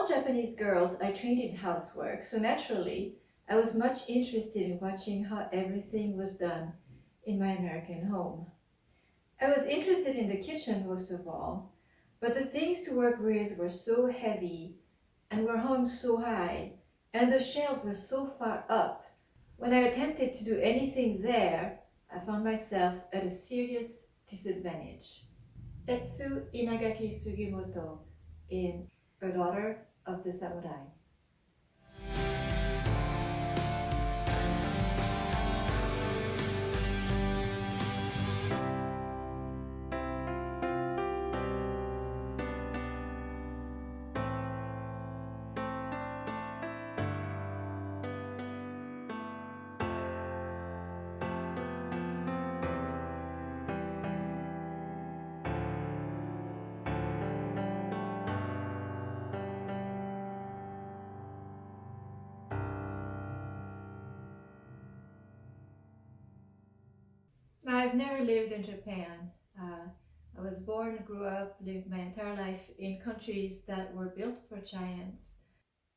all Japanese girls, I trained in housework, so naturally, I was much interested in watching how everything was done in my American home. I was interested in the kitchen most of all, but the things to work with were so heavy and were hung so high, and the shelves were so far up. When I attempted to do anything there, I found myself at a serious disadvantage. Etsu Inagaki Sugimoto in A Daughter of the Samurai. Now, I've never lived in Japan. I was born, grew up, lived my entire life in countries that were built for giants.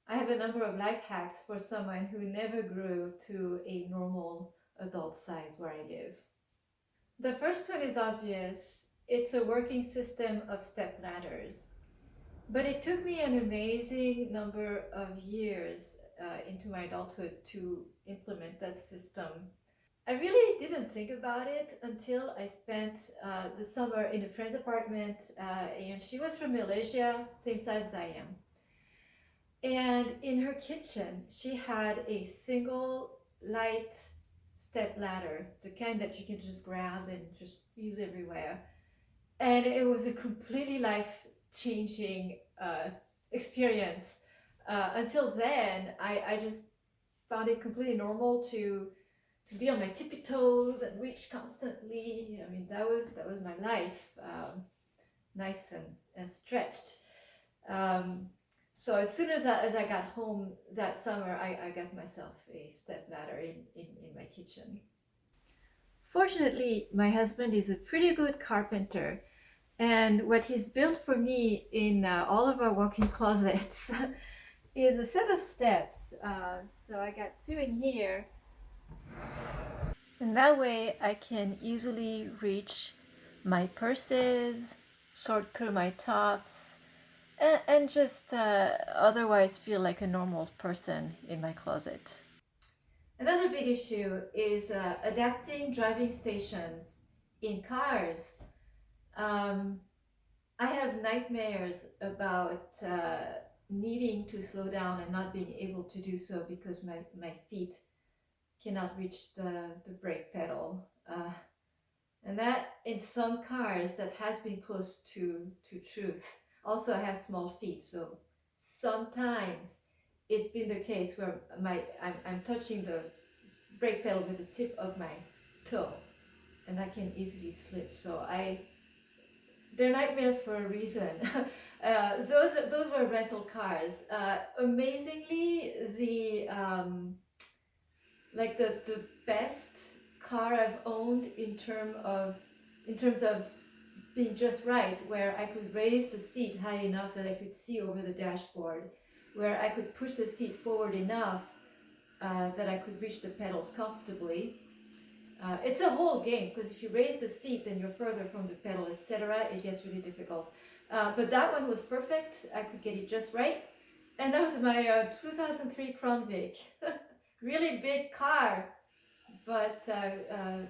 I have a number of life hacks for someone who never grew to a normal adult size where I live. The first one is obvious. It's a working system of step ladders. But it took me an amazing number of years into my adulthood to implement that system. I really didn't think about it until I spent the summer in a friend's apartment, and she was from Malaysia, same size as I am. And in her kitchen, she had a single light step ladder, the kind that you can just grab and just use everywhere. And it was a completely life changing experience. Until then, I just found it completely normal to be on my tippy toes and reach constantly. I mean, that was my life, nice and stretched. Um, so as soon as I got home that summer, I got myself a step ladder in my kitchen. Fortunately, my husband is a pretty good carpenter, and what he's built for me in all of our walk-in closets is a set of steps. So I got two in here, and that way I can easily reach my purses, sort through my tops, and just otherwise feel like a normal person in my closet. Another big issue is adapting driving stations in cars. Um, I have nightmares about needing to slow down and not being able to do so because my feet cannot reach the brake pedal. And that in some cars that has been close to truth. Also, I have small feet, so sometimes it's been the case where I'm touching the brake pedal with the tip of my toe, and I can easily slip. So they're nightmares for a reason. Those were rental cars. Amazingly, the best car I've owned in terms of being just right, where I could raise the seat high enough that I could see over the dashboard, where I could push the seat forward enough that I could reach the pedals comfortably. It's a whole game because if you raise the seat and you're further from the pedal, etc., it gets really difficult. But that one was perfect. I could get it just right. And that was my 2003 Crown Vic. Really big car, but and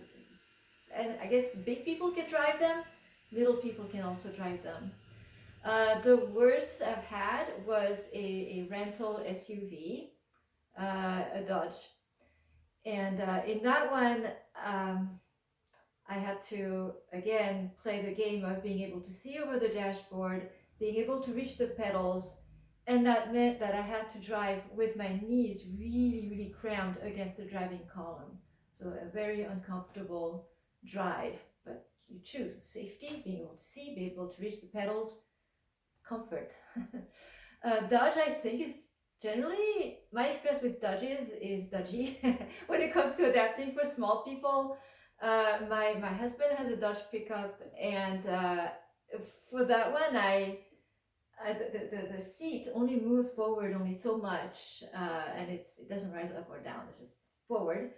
I guess big people can drive them, little people can also drive them. The worst I've had was a rental SUV, a Dodge. And in that one, um, I had to again play the game of being able to see over the dashboard, being able to reach the pedals, and that meant that I had to drive with my knees really, really crammed against the driving column. So a very uncomfortable drive, but you choose safety, being able to see, be able to reach the pedals, comfort. Dodge, I think, is generally my experience with Dodges is dodgy when it comes to adapting for small people. My husband has a Dodge pickup, and for that one, the seat only moves forward only so much, and it doesn't rise up or down. It's just forward,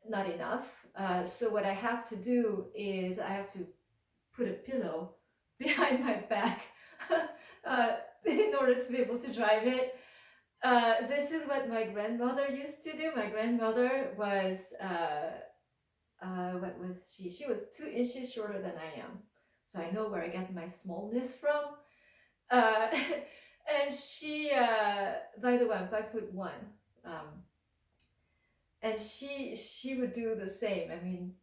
not enough. So what I have to do is I have to put a pillow behind my back uh, in order to be able to drive it. This is what my grandmother used to do. My grandmother was, what was she? She was 2 inches shorter than I am. So I know where I got my smallness from. Uh, and she, by the way, I'm 5'1". And she would do the same. I mean,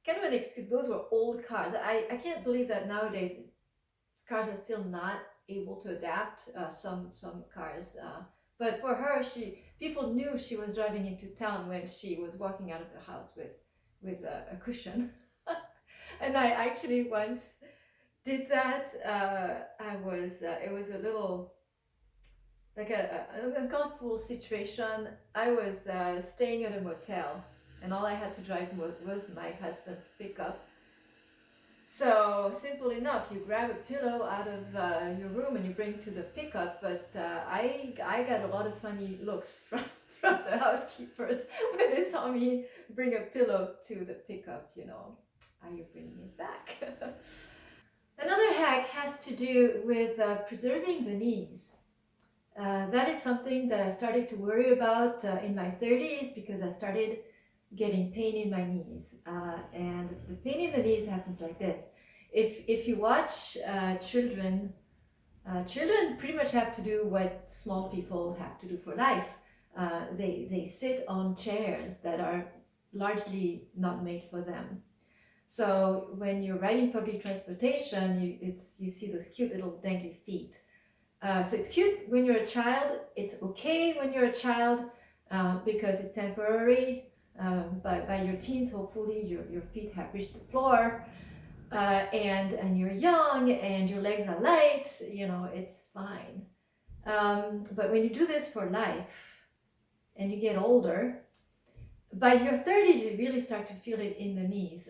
kind of an excuse. Those were old cars. I can't believe that nowadays cars are still not able to adapt. Some cars, but for her, people knew she was driving into town when she was walking out of the house with a cushion. And I actually once did that. It was a little like a uncomfortable situation. I was staying at a motel, and all I had to drive was my husband's pickup. So simple enough, you grab a pillow out of your room and you bring to the pickup. But I got a lot of funny looks from the housekeepers when they saw me bring a pillow to the pickup. Are you bringing it back? Another hack has to do with preserving the knees. That is something that I started to worry about in my 30s because I started getting pain in my knees. And the pain in the knees happens like this. If you watch children, children pretty much have to do what small people have to do for life. They sit on chairs that are largely not made for them. So when you're riding public transportation, you see those cute little dangly feet. So it's cute when you're a child. It's okay when you're a child because it's temporary. By your teens, hopefully your feet have reached the floor, and you're young and your legs are light. It's fine. But when you do this for life and you get older, by your 30s, you really start to feel it in the knees.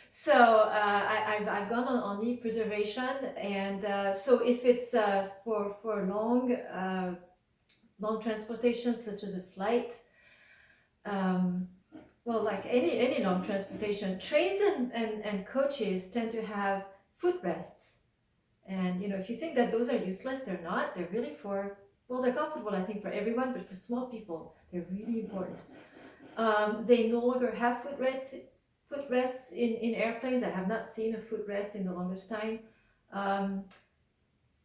So I've gone on knee preservation, and so if it's for long transportation, such as a flight, well, like any long transportation, trains and coaches tend to have footrests. And if you think that those are useless, they're not. They're really they're comfortable, I think, for everyone, but for small people, they're really important. They no longer have footrests in airplanes. I have not seen a footrest in the longest time.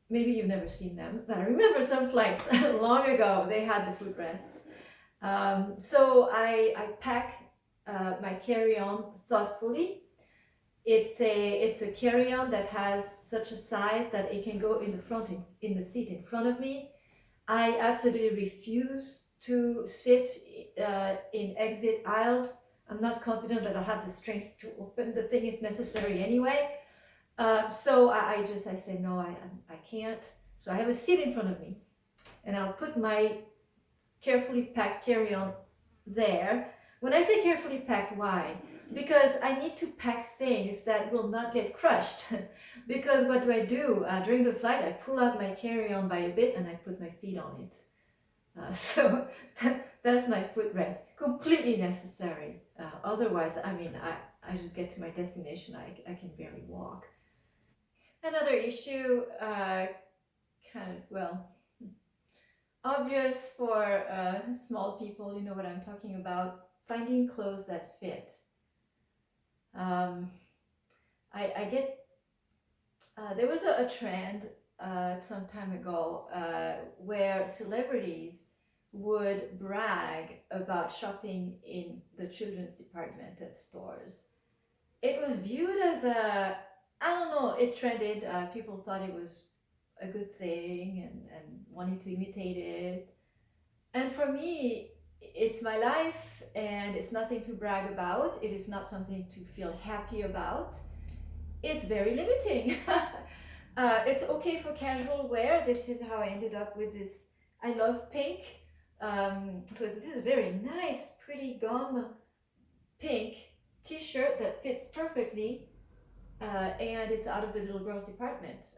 Maybe you've never seen them, but I remember some flights long ago, they had the footrests. So I pack my carry-on thoughtfully. It's a carry-on that has such a size that it can go in the front, in the seat in front of me. I absolutely refuse to sit in exit aisles. I'm not confident that I'll have the strength to open the thing if necessary anyway. So I say no, I can't. So I have a seat in front of me, and I'll put my carefully packed carry-on there. When I say carefully packed, why? Because I need to pack things that will not get crushed. Because what do? During the flight, I pull out my carry-on by a bit and I put my feet on it. So that's my footrest. Completely necessary. Otherwise, I just get to my destination. I can barely walk. Another issue, obvious for small people, you know what I'm talking about, finding clothes that fit. I get, there was a trend some time ago where celebrities would brag about shopping in the children's department at stores. It was viewed as I don't know, it trended. People thought it was a good thing and wanted to imitate it. And for me, it's my life and it's nothing to brag about. It is not something to feel happy about. It's very limiting. It's okay for casual wear. This is how I ended up with this. I love pink. So this is a very nice, pretty gum pink t-shirt that fits perfectly. And it's out of the little girls department.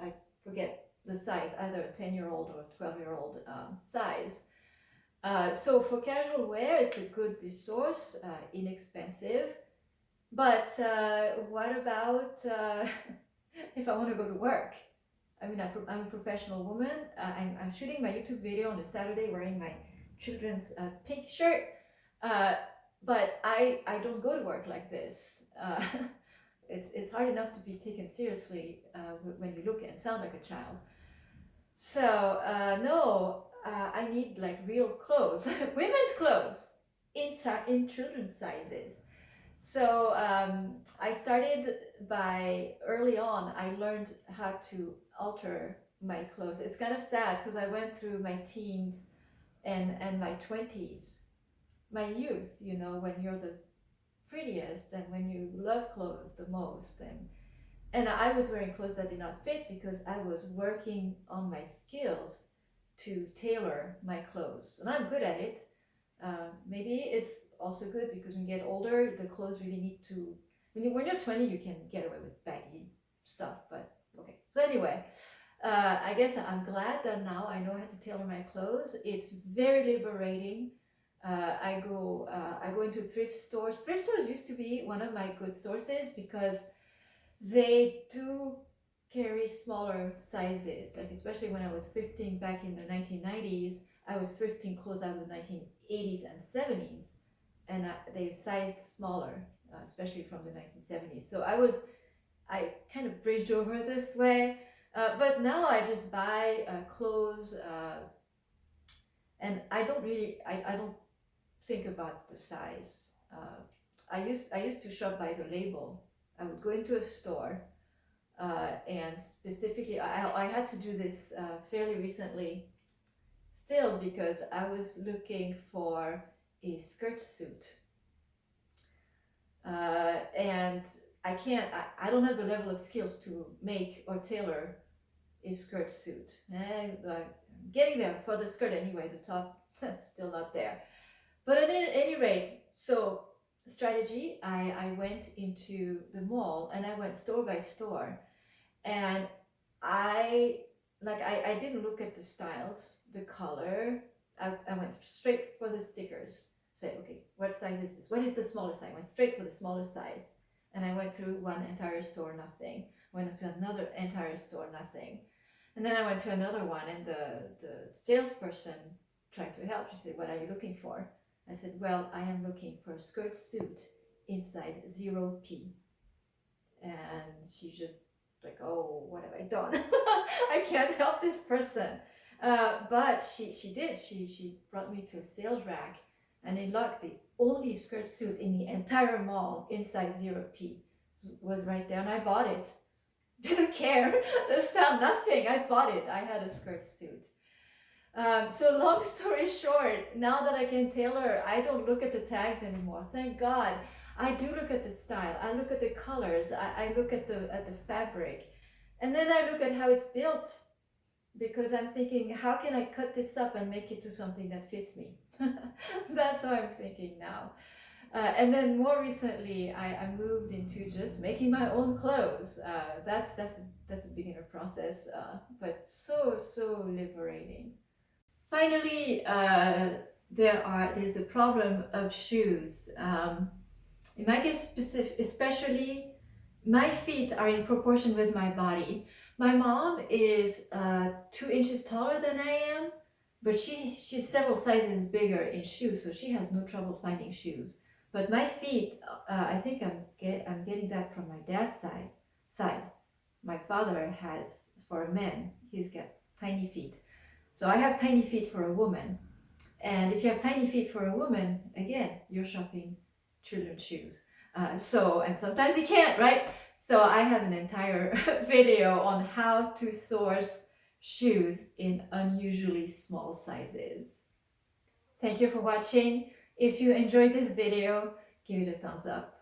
I forget the size, either a 10-year-old or a 12-year-old size. So for casual wear, it's a good resource, inexpensive. But what about if I want to go to work? I mean, I'm a professional woman. I'm shooting my YouTube video on a Saturday wearing my children's pink shirt. But I don't go to work like this. It's hard enough to be taken seriously when you look and sound like a child. So no, I need like real clothes, women's clothes in children's sizes. So I started by early on. I learned how to alter my clothes. It's kind of sad because I went through my teens and my 20s, my youth. You know, when you're the prettiest and when you love clothes the most, and I was wearing clothes that did not fit because I was working on my skills to tailor my clothes, and I'm good at it. Maybe it's also good because when you get older, the clothes really need to. When you're 20, you can get away with baggy stuff, but okay. So anyway, I guess I'm glad that now I know how to tailor my clothes. It's very liberating. I go into thrift stores. Thrift stores used to be one of my good sources because they do carry smaller sizes. Like especially when I was thrifting back in the 1990s, I was thrifting clothes out of the 1980s and 70s, and they sized smaller, especially from the 1970s. So I kind of bridged over this way, but now I just buy clothes, and I don't think about the size. I used to shop by the label. I would go into a store, and specifically, I had to do this fairly recently still because I was looking for a skirt suit. And I don't have the level of skills to make or tailor a skirt suit. And I'm getting there for the skirt anyway, the top still not there. But at any rate, so strategy, I went into the mall and I went store by store, and I didn't look at the styles, the color. I went straight for the stickers. Say, okay, what size is this? What is the smallest size? I went straight for the smallest size. And I went through one entire store, nothing. Went to another entire store, nothing. And then I went to another one, and the salesperson tried to help. She said, what are you looking for? I said, well, I am looking for a skirt suit in size 0P. And she just like, oh, what have I done? I can't help this person. But she did. She brought me to a sales rack, and in luck, the only skirt suit in the entire mall in size 0P was right there, and I bought it. Didn't care the style, nothing. I bought it. I had a skirt suit. So long story short, now that I can tailor, I don't look at the tags anymore. Thank God. I do look at the style. I look at the colors. I look at the fabric, and then I look at how it's built, because I'm thinking, how can I cut this up and make it to something that fits me? That's how I'm thinking now. And then more recently, I moved into just making my own clothes. That's a beginner process, but so liberating. Finally, there's the problem of shoes. In my case, especially, my feet are in proportion with my body. My mom is 2 inches taller than I am, but she's several sizes bigger in shoes, so she has no trouble finding shoes. But my feet, I think I'm getting that from my dad's side. My father has, for a man, he's got tiny feet. So I have tiny feet for a woman. And if you have tiny feet for a woman, again, you're shopping children's shoes. And sometimes you can't, right? So I have an entire video on how to source shoes in unusually small sizes. Thank you for watching. If you enjoyed this video, give it a thumbs up.